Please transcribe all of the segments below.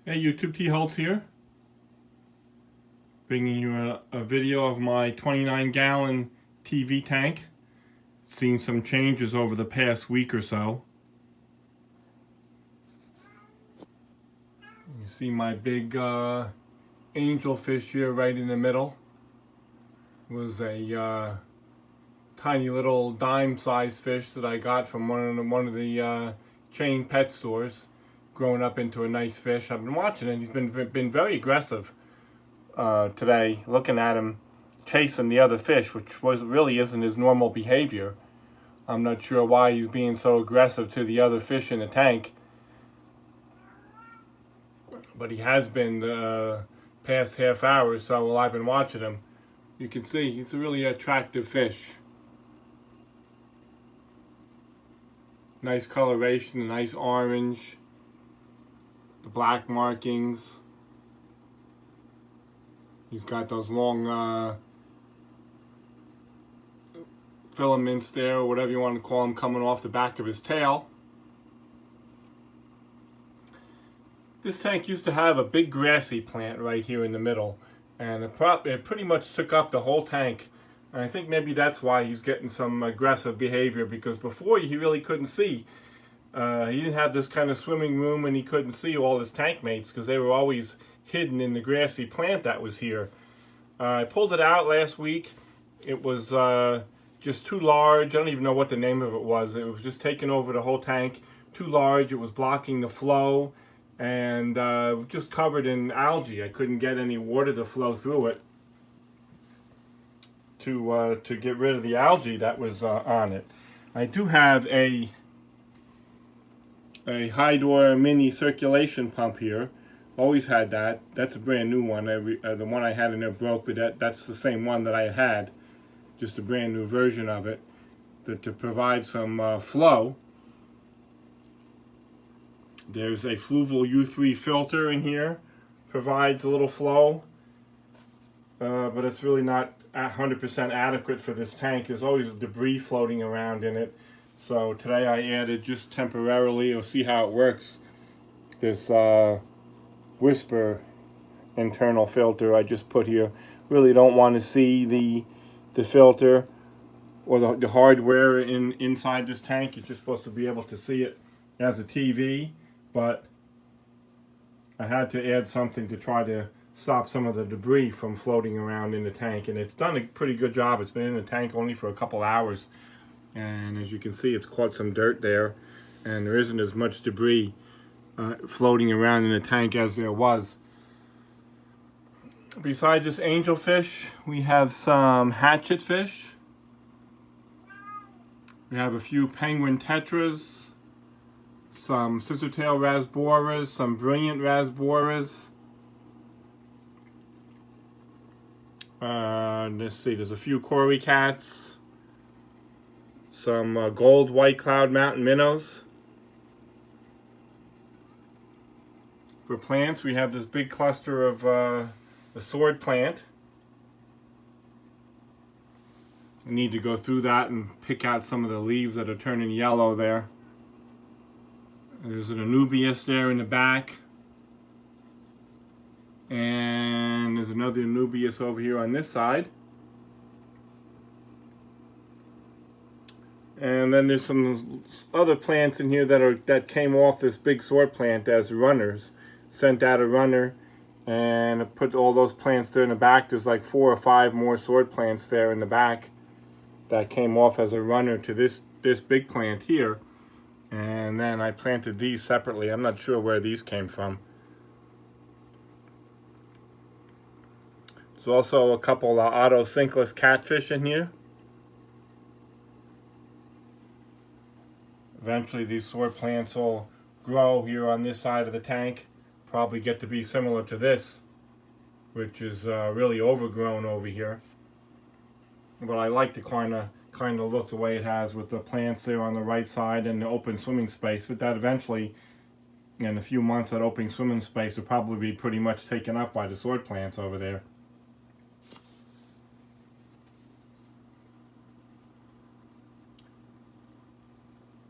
Hey YouTube, T Holtz here, bringing you a video of my 29-gallon TV tank. Seen some changes over the past week or so. You see my big angelfish here right in the middle. It was a tiny little dime-sized fish that I got from one of the chain pet stores, grown up into a nice fish. I've been watching it. He's been very aggressive. Today, looking at him chasing the other fish, which really isn't his normal behavior. I'm not sure why he's being so aggressive to the other fish in the tank, but he has been the past half hour or so while I've been watching him. You can see he's a really attractive fish. Nice coloration, a nice orange, the black markings. He's got those long filaments there, or whatever you want to call them, coming off the back of his tail. This tank used to have a big grassy plant right here in the middle, and it pretty much took up the whole tank. And I think maybe that's why he's getting some aggressive behavior, because before he really couldn't see. He didn't have this kind of swimming room, and he couldn't see all his tank mates because they were always hidden in the grassy plant that was here. I pulled it out last week. It was just too large. I don't even know what the name of it was. It was just taking over the whole tank. Too large. It was blocking the flow, and just covered in algae. I couldn't get any water to flow through it to get rid of the algae that was on it. I do have a Hydor mini circulation pump here. Always had that. That's a brand new one. The one I had in there broke, but that's the same one that I had. Just a brand new version of it to provide some flow. There's a Fluval U3 filter in here. Provides a little flow, but it's really not 100% adequate for this tank. There's always debris floating around in it. So today I added, just temporarily, you'll see how it works, this Whisper internal filter I just put here. Really don't want to see the filter or the hardware inside this tank. You're just supposed to be able to see it as a TV, but I had to add something to try to stop some of the debris from floating around in the tank, and it's done a pretty good job. It's been in the tank only for a couple hours, and as you can see, it's caught some dirt there, and there isn't as much debris floating around in the tank as there was. Besides this angelfish, we have some hatchet fish. We have a few penguin tetras, some scissortail rasboras, some brilliant rasboras. Let's see, there's a few cory cats, some gold white cloud mountain minnows. For plants, we have this big cluster of the sword plant. I need to go through that and pick out some of the leaves that are turning yellow there. There's an Anubias there in the back. And there's another Anubias over here on this side. And then there's some other plants in here that came off this big sword plant as runners. Sent out a runner, and I put all those plants there in the back. There's like 4 or 5 more sword plants there in the back that came off as a runner to this big plant here. And then I planted these separately. I'm not sure where these came from. There's also a couple of Otocinclus catfish in here. Eventually these sword plants will grow here on this side of the tank. Probably get to be similar to this, which is really overgrown over here. But I like to kind of look the way it has with the plants there on the right side and the open swimming space. But that eventually, in a few months, that open swimming space will probably be pretty much taken up by the sword plants over there.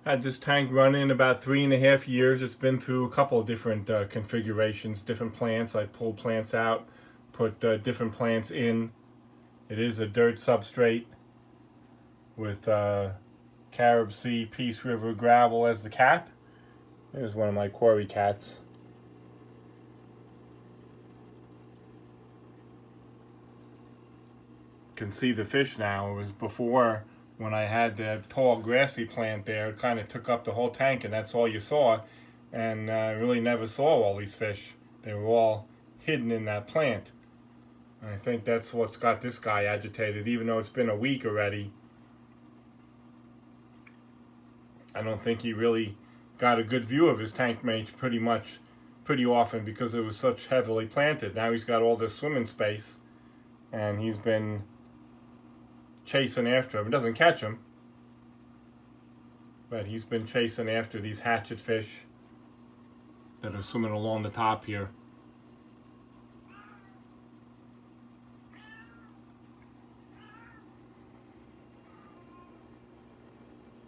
Had this tank running about 3.5 years. It's been through a couple of different configurations, different plants. I pulled plants out, put different plants in. It is a dirt substrate with Carib Sea Peace River gravel as the cap. There's one of my quarry cats. You can see the fish now. It was before, when I had that tall grassy plant there, it kind of took up the whole tank and that's all you saw. And I really never saw all these fish. They were all hidden in that plant. And I think that's what's got this guy agitated, even though it's been a week already. I don't think he really got a good view of his tank mates pretty often because it was such heavily planted. Now he's got all this swimming space and he's been chasing after him. It doesn't catch him, but he's been chasing after these hatchet fish that are swimming along the top here.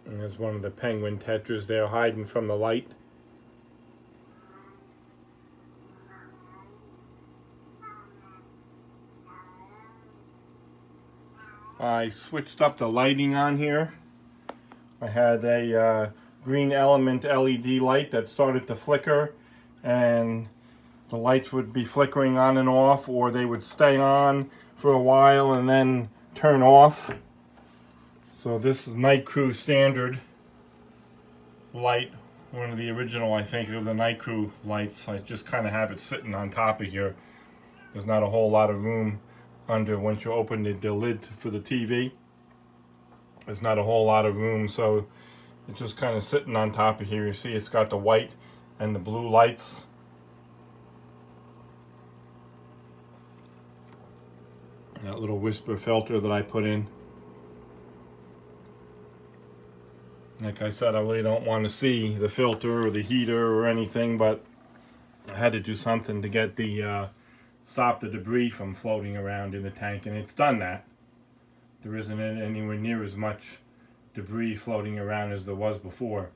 And there's one of the penguin tetras there hiding from the light. I switched up the lighting on here. I had a green element LED light that started to flicker, and the lights would be flickering on and off, or they would stay on for a while and then turn off. So this is Night Crew standard light, one of the original, I think, of the Night Crew lights. I just kind of have it sitting on top of here. There's not a whole lot of room under once you open the lid for the TV. There's not a whole lot of room, so it's just kind of sitting on top of here. You see it's got the white and the blue lights. That little whisper filter that I put in. Like I said, I really don't want to see the filter or the heater or anything, but I had to do something to get the stop the debris from floating around in the tank, and it's done that. There isn't anywhere near as much debris floating around as there was before.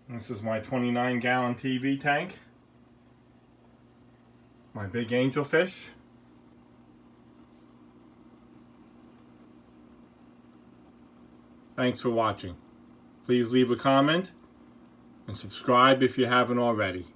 This is my 29-gallon TV tank. My big angelfish. Thanks for watching. Please leave a comment and subscribe if you haven't already.